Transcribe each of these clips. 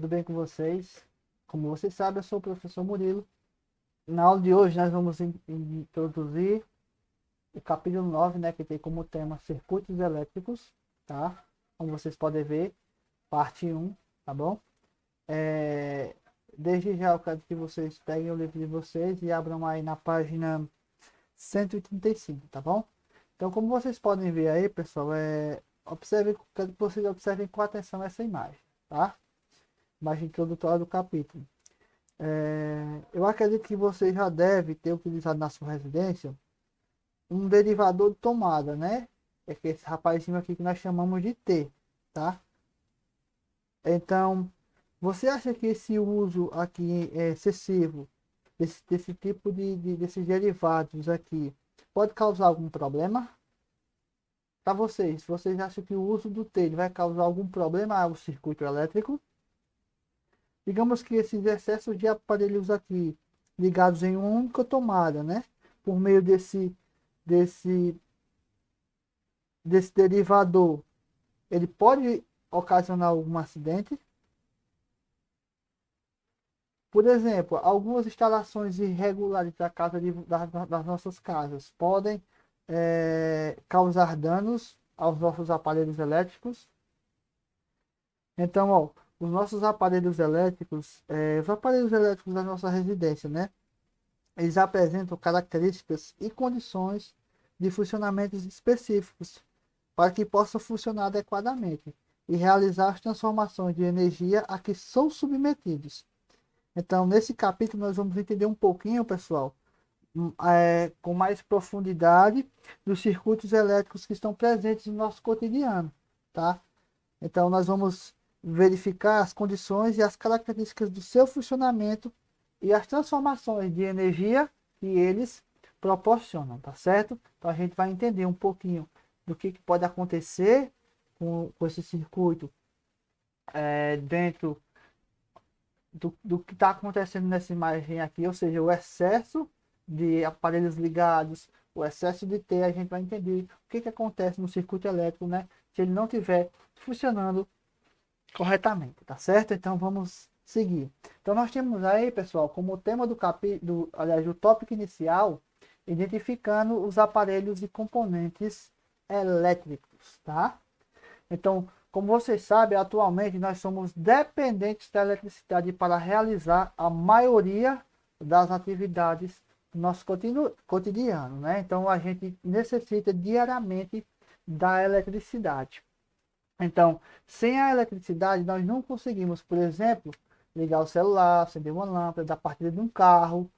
tudo bem com vocês? Como vocês sabem, eu sou o professor Murilo. Na aula de hoje nós vamos introduzir o capítulo 9, né, que tem como tema circuitos elétricos, tá? Como vocês podem ver, parte um, tá bom? É, Desde já eu quero que vocês peguem o livro de vocês e abram aí na página 135, tá bom? Então, como vocês podem ver aí, pessoal, quero que vocês observem com atenção essa imagem, tá? Imagem introdutória do capítulo. Eu acredito que você já deve ter utilizado na sua residência um derivador de tomada, né? É que esse rapazinho aqui que nós chamamos de T, tá? Então, você acha que esse uso aqui é excessivo desse tipo desses derivados aqui pode causar algum problema? Para vocês acham que o uso do T ele vai causar algum problema ao circuito elétrico? Digamos que esses excessos de aparelhos aqui ligados em uma única tomada, né? Por meio desse, desse derivador, ele pode ocasionar algum acidente. Por exemplo, algumas instalações irregulares das nossas casas podem causar danos aos nossos aparelhos elétricos. Então, ó, os aparelhos elétricos da nossa residência, né? Eles apresentam características e condições de funcionamentos específicos para que possam funcionar adequadamente e realizar as transformações de energia a que são submetidos. Então, nesse capítulo, nós vamos entender um pouquinho, pessoal, com mais profundidade dos circuitos elétricos que estão presentes no nosso cotidiano, tá? Então, nós vamos verificar as condições e as características do seu funcionamento e as transformações de energia que eles proporcionam, tá certo? Então, a gente vai entender um pouquinho do que pode acontecer com esse circuito dentro do que está acontecendo nessa imagem aqui, ou seja, o excesso de aparelhos ligados, o excesso de T, a gente vai entender o que acontece no circuito elétrico, né? Se ele não estiver funcionando corretamente, tá certo? Então vamos seguir. Então nós temos aí, pessoal, como tema do capítulo, aliás, do tópico inicial, identificando os aparelhos e componentes elétricos, tá? Então, como vocês sabem, atualmente nós somos dependentes da eletricidade para realizar a maioria das atividades do nosso cotidiano, né? Então, a gente necessita diariamente da eletricidade. Então, sem a eletricidade, nós não conseguimos, por exemplo, ligar o celular, acender uma lâmpada, dar partida de um carro.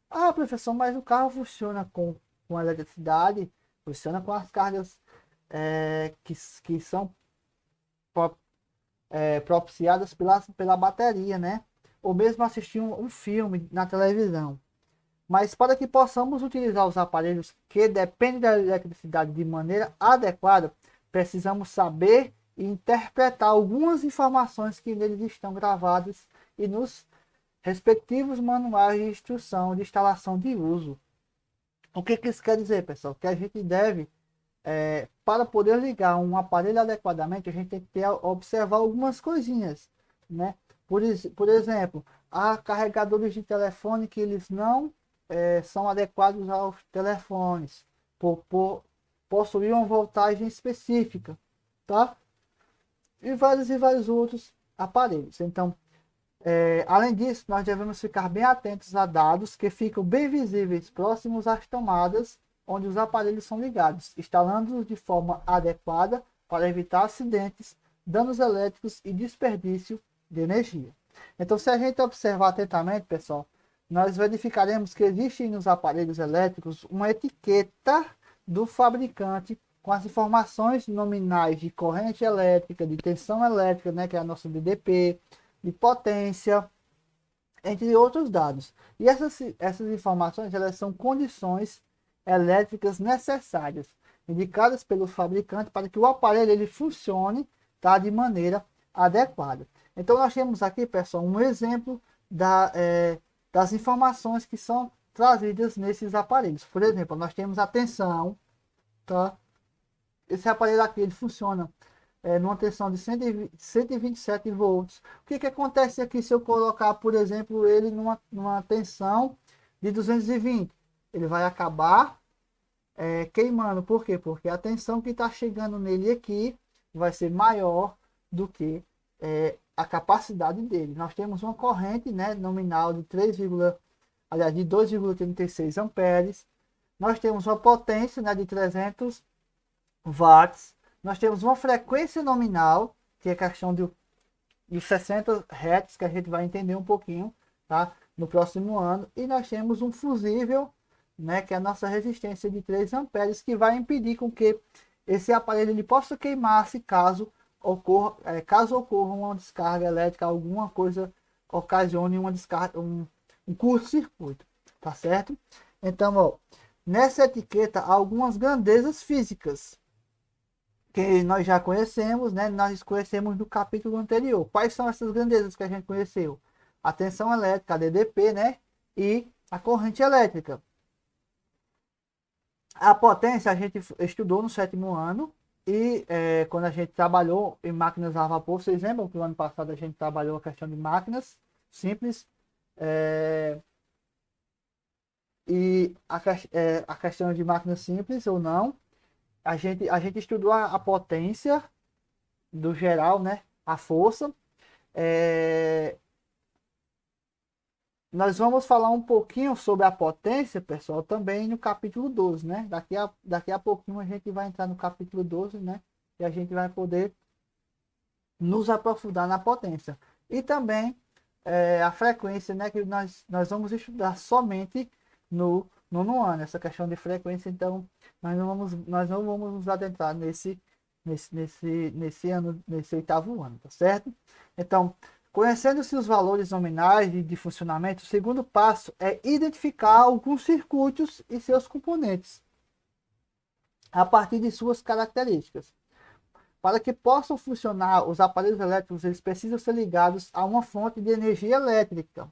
Ah, professor, mas o carro funciona com eletricidade, funciona com as cargas que são propiciadas pela bateria, né? Ou mesmo assistir um filme na televisão. Mas para que possamos utilizar os aparelhos que dependem da eletricidade de maneira adequada, precisamos saber e interpretar algumas informações que neles estão gravadas e nos respectivos manuais de instrução de instalação de uso. O que isso quer dizer, pessoal? Que a gente deve para poder ligar um aparelho adequadamente, a gente tem que observar algumas coisinhas, né? Por exemplo, há carregadores de telefone que eles não são adequados aos telefones, por possuir uma voltagem específica, tá? E vários outros aparelhos. Então, além disso, nós devemos ficar bem atentos a dados que ficam bem visíveis próximos às tomadas onde os aparelhos são ligados, instalando-os de forma adequada para evitar acidentes, danos elétricos e desperdício de energia. Então, se a gente observar atentamente, pessoal, nós verificaremos que existe nos aparelhos elétricos uma etiqueta do fabricante com as informações nominais de corrente elétrica, de tensão elétrica, né, que é a nossa DDP, de potência, entre outros dados. E essas informações elas são condições elétricas necessárias, indicadas pelo fabricante para que o aparelho ele funcione, tá, de maneira adequada. Então nós temos aqui, pessoal, um exemplo das informações que são trazidas nesses aparelhos. Por exemplo, nós temos a tensão, tá? Esse aparelho aqui ele funciona numa tensão de 127 volts. O que acontece aqui se eu colocar, por exemplo, ele numa tensão de 220? Ele vai acabar queimando. Por quê? Porque a tensão que está chegando nele aqui vai ser maior do que a capacidade dele. Nós temos uma corrente, né, nominal de 2,36 amperes. Nós temos uma potência, né, de 300 watts. Nós temos uma frequência nominal, que é a questão de 60 Hz, que a gente vai entender um pouquinho, tá, no próximo ano. E nós temos um fusível, né, que é a nossa resistência de 3 amperes, que vai impedir com que esse aparelho ele possa queimar-se caso ocorra uma descarga elétrica, alguma coisa ocasione uma descarga, um curto-circuito, tá certo? Então, ó, nessa etiqueta há algumas grandezas físicas que nós já conhecemos, né? Nós conhecemos no capítulo anterior. Quais são essas grandezas que a gente conheceu? A tensão elétrica, a DDP, né? E a corrente elétrica. A potência a gente estudou no 7º ano e quando a gente trabalhou em máquinas a vapor, vocês lembram que no ano passado a gente trabalhou a questão de máquinas simples e a questão de máquinas simples ou não, a gente estudou a potência do geral, né? A força. Nós vamos falar um pouquinho sobre a potência, pessoal, também no capítulo 12, né? Daqui a pouquinho a gente vai entrar no capítulo 12, né? E a gente vai poder nos aprofundar na potência. E também a frequência, né? Que nós vamos estudar somente no nono ano, essa questão de frequência. Então, nós não vamos nos adentrar nesse ano, nesse 8º ano, tá certo? Então, conhecendo-se os valores nominais de funcionamento, o segundo passo é identificar alguns circuitos e seus componentes a partir de suas características. Para que possam funcionar, os aparelhos elétricos eles precisam ser ligados a uma fonte de energia elétrica.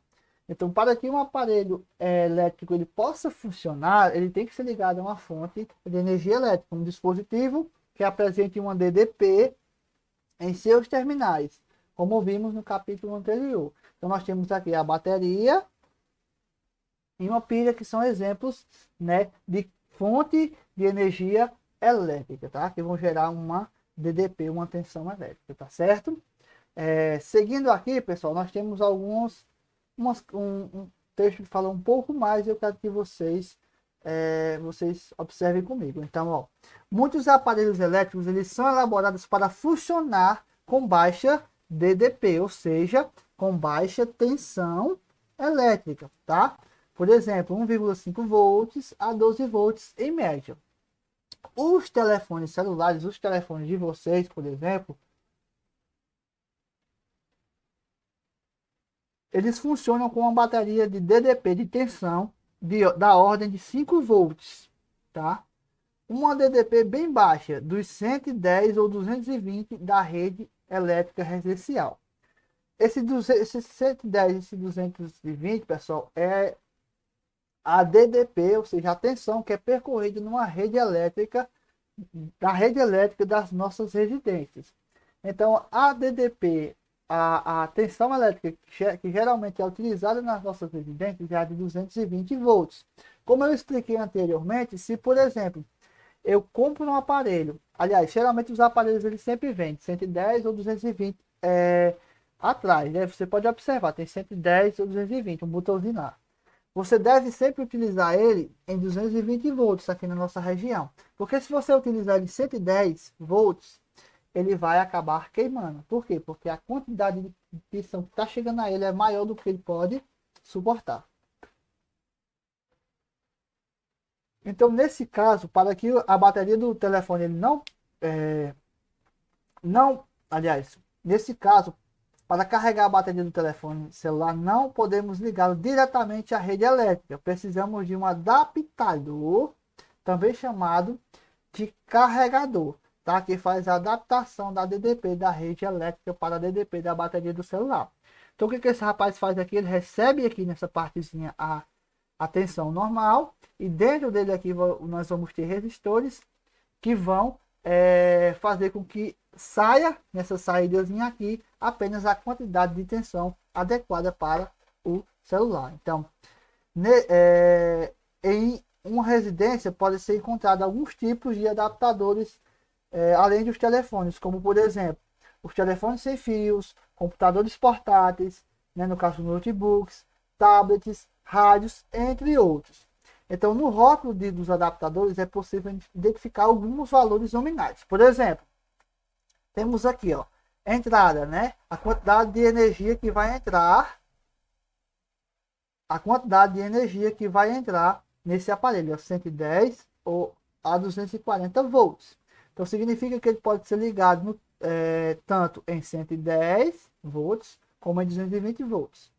Então, para que um aparelho elétrico ele possa funcionar, ele tem que ser ligado a uma fonte de energia elétrica, um dispositivo que apresente uma DDP em seus terminais, como vimos no capítulo anterior. Então, nós temos aqui a bateria e uma pilha, que são exemplos, né, de fonte de energia elétrica, tá? Que vão gerar uma DDP, uma tensão elétrica, tá certo? Seguindo aqui, pessoal, nós temos um texto que fala um pouco mais, e eu quero que vocês observem comigo. Então, ó, muitos aparelhos elétricos eles são elaborados para funcionar com baixa DDP, ou seja, com baixa tensão elétrica, tá? Por exemplo, 1,5 volts a 12 volts em média. Os telefones celulares, os telefones de vocês, por exemplo, eles funcionam com uma bateria de DDP de tensão da ordem de 5 volts, tá? Uma DDP bem baixa, dos 110 ou 220 da rede elétrica residencial. Esse 110 e esse 220, pessoal, é a DDP, ou seja, a tensão que é percorrida numa rede elétrica, da rede elétrica das nossas residências. Então, a DDP, a tensão elétrica que geralmente é utilizada nas nossas residências é a de 220 volts. Como eu expliquei anteriormente, se, por exemplo, eu compro um aparelho, aliás, geralmente os aparelhos eles sempre vêm 110 ou 220 atrás, né? Você pode observar, tem 110 ou 220, um botãozinho lá. Você deve sempre utilizar ele em 220 volts aqui na nossa região. Porque se você utilizar em 110 volts, ele vai acabar queimando. Por quê? Porque a quantidade de tensão que está chegando a ele é maior do que ele pode suportar. Então, nesse caso, para que a bateria do telefone ele aliás, nesse caso, para carregar a bateria do telefone celular, não podemos ligá-lo diretamente à rede elétrica. Precisamos de um adaptador, também chamado de carregador, tá? Que faz a adaptação da DDP da rede elétrica para a DDP da bateria do celular. Então, o que esse rapaz faz aqui? Ele recebe aqui nessa partezinha a tensão normal, e dentro dele aqui nós vamos ter resistores que vão fazer com que saia nessa saídazinha aqui apenas a quantidade de tensão adequada para o celular. Então, em uma residência pode ser encontrado alguns tipos de adaptadores, além dos telefones, como por exemplo, os telefones sem fios, computadores portáteis, né, no caso notebooks, tablets, rádios, entre outros. Então, no rótulo dos adaptadores é possível identificar alguns valores nominais. Por exemplo, temos aqui, ó, entrada, né? A quantidade de energia que vai entrar, nesse aparelho, 110 ou a 240 volts. Então significa que ele pode ser ligado tanto em 110 volts como em 220 volts.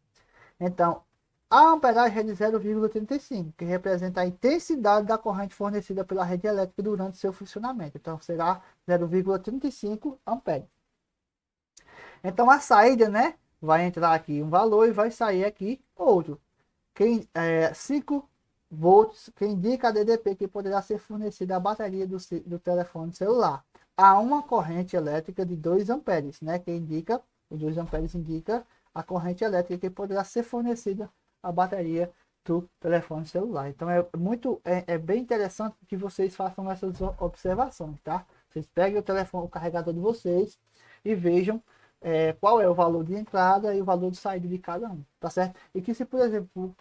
Então, a amperagem é de 0,35, que representa a intensidade da corrente fornecida pela rede elétrica durante seu funcionamento. Então, será 0,35 amperes. Então, a saída, né, vai entrar aqui um valor e vai sair aqui outro. 5 volts, que indica a DDP que poderá ser fornecida à bateria do telefone celular. Há uma corrente elétrica de 2 amperes, né, que indica, os 2 amperes indica a corrente elétrica que poderá ser fornecida à bateria do telefone celular. Então é bem interessante que vocês façam essas observações, tá? Vocês peguem o telefone, o carregador de vocês e vejam qual é o valor de entrada e o valor de saída de cada um, tá certo? E que se, por exemplo,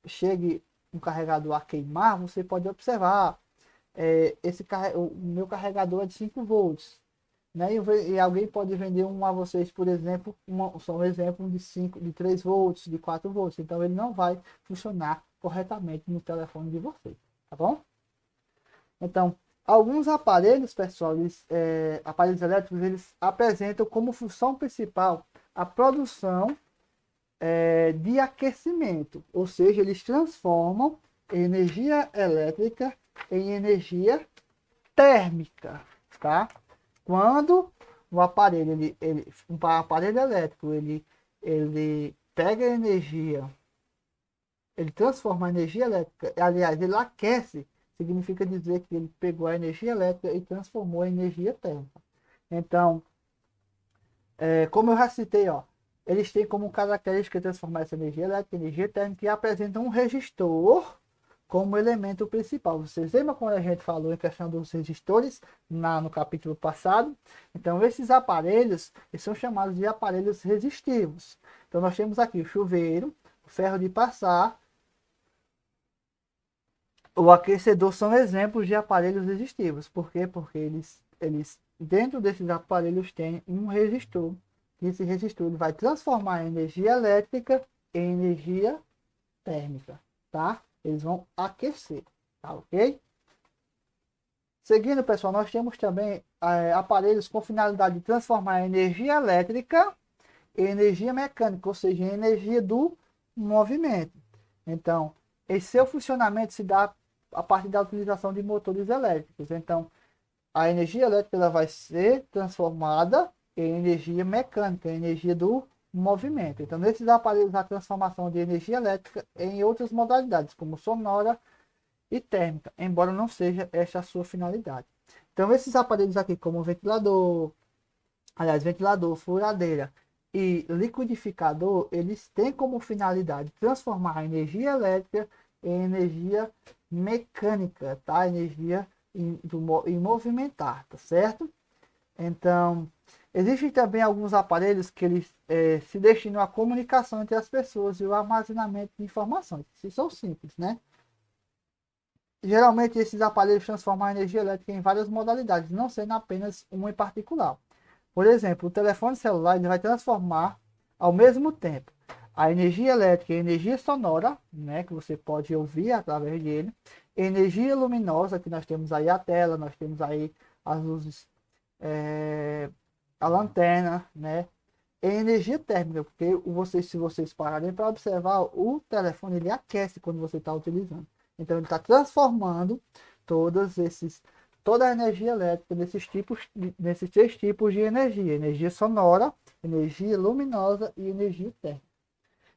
chegue um carregador a queimar, você pode observar, o meu carregador é de 5 volts, né? E alguém pode vender um a vocês, por exemplo, só um exemplo de 3 volts, de 4 volts, então ele não vai funcionar corretamente no telefone de vocês, tá bom? Então, alguns aparelhos, pessoal, aparelhos elétricos, eles apresentam como função principal a produção de aquecimento, ou seja, eles transformam energia elétrica em energia térmica, tá? Quando o aparelho, um aparelho elétrico, ele pega a energia, ele transforma a energia elétrica, aliás, ele aquece, significa dizer que ele pegou a energia elétrica e transformou em energia térmica. Então, como eu já citei, ó, eles têm como característica transformar essa energia elétrica em energia térmica e apresentam um resistor como elemento principal. Vocês lembram quando a gente falou em questão dos resistores no capítulo passado? Então, esses aparelhos eles são chamados de aparelhos resistivos. Então, nós temos aqui o chuveiro, o ferro de passar, o aquecedor são exemplos de aparelhos resistivos. Por quê? Porque eles dentro desses aparelhos tem um resistor. E esse resistor ele vai transformar a energia elétrica em energia térmica, tá? Eles vão aquecer, tá ok? Seguindo, pessoal, nós temos também aparelhos com finalidade de transformar a energia elétrica em energia mecânica, ou seja, em energia do movimento. Então, esse seu funcionamento se dá a partir da utilização de motores elétricos. Então, a energia elétrica ela vai ser transformada em energia mecânica, em energia do movimento. Então, nesses aparelhos, a transformação de energia elétrica em outras modalidades, como sonora e térmica, embora não seja esta a sua finalidade. Então, esses aparelhos aqui, como ventilador, furadeira e liquidificador, eles têm como finalidade transformar a energia elétrica em energia mecânica, tá? Energia em movimentar, tá certo? Então, existem também alguns aparelhos que eles se destinam à comunicação entre as pessoas e o armazenamento de informações. Isso são simples, né? Geralmente, esses aparelhos transformam a energia elétrica em várias modalidades, não sendo apenas uma em particular. Por exemplo, o telefone celular ele vai transformar ao mesmo tempo a energia elétrica em energia sonora, né, que você pode ouvir através dele, energia luminosa, que nós temos aí a tela, nós temos aí as luzes, a lanterna, né, em energia térmica, porque se vocês pararem para observar, o telefone ele aquece quando você está utilizando. Então ele está transformando toda a energia elétrica nesses 3 tipos de energia: energia sonora, energia luminosa e energia térmica.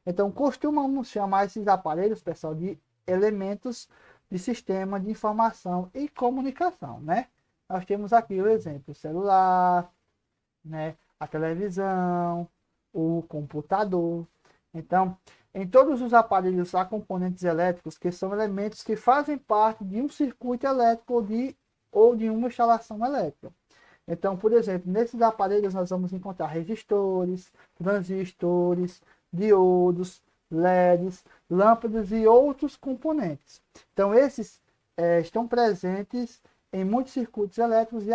Então costumamos chamar esses aparelhos, pessoal, de elementos de sistema de informação e comunicação, né? Nós temos aqui o exemplo: celular, né? A televisão, o computador. Então, em todos os aparelhos há componentes elétricos que são elementos que fazem parte de um circuito elétrico ou de uma instalação elétrica. Então, por exemplo, nesses aparelhos nós vamos encontrar resistores, transistores, diodos, LEDs, lâmpadas e outros componentes. Então, esses estão presentes em muitos circuitos elétricos e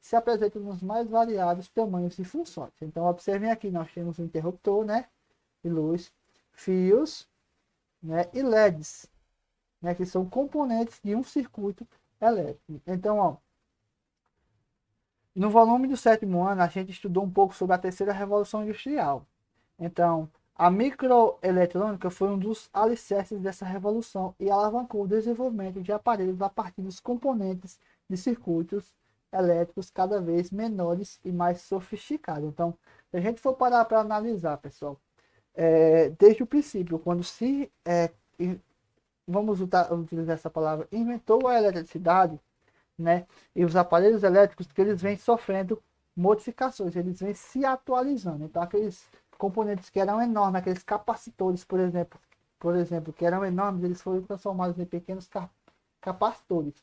se apresentam nos mais variados tamanhos e funções. Então, observem aqui, nós temos um interruptor, né, de luz, fios, né, e LEDs, né, que são componentes de um circuito elétrico. Então, ó, no volume do sétimo ano, a gente estudou um pouco sobre a terceira revolução industrial. Então, a microeletrônica foi um dos alicerces dessa revolução e alavancou o desenvolvimento de aparelhos a partir dos componentes de circuitos elétricos cada vez menores e mais sofisticados. Então, se a gente for parar para analisar, pessoal, desde o princípio, quando vamos utilizar essa palavra, inventou a eletricidade, né? E os aparelhos elétricos que eles vêm sofrendo modificações, eles vêm se atualizando. Então aqueles componentes que eram enormes, aqueles capacitores, por exemplo, que eram enormes, eles foram transformados em pequenos capacitores.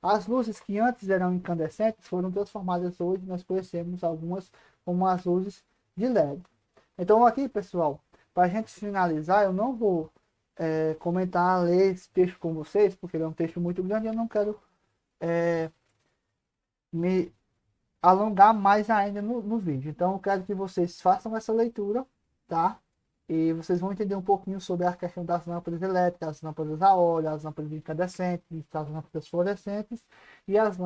As luzes que antes eram incandescentes foram transformadas hoje, nós conhecemos algumas como as luzes de LED. Então aqui, pessoal, para a gente finalizar, eu não vou comentar, ler esse texto com vocês, porque ele é um texto muito grande e eu não quero me alongar mais ainda no vídeo. Então eu quero que vocês façam essa leitura, tá? E vocês vão entender um pouquinho sobre a questão das lâmpadas elétricas, as lâmpadas a óleo, as lâmpadas incandescentes, as lâmpadas fluorescentes e as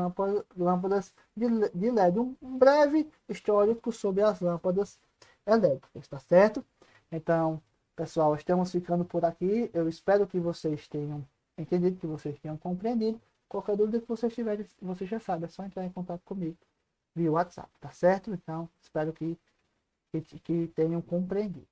lâmpadas de LED. Um breve histórico sobre as lâmpadas elétricas, tá certo? Então, pessoal, estamos ficando por aqui. Eu espero que vocês tenham entendido, que vocês tenham compreendido. Qualquer dúvida que vocês tiverem, você já sabe, é só entrar em contato comigo via WhatsApp, tá certo? Então, espero que tenham compreendido.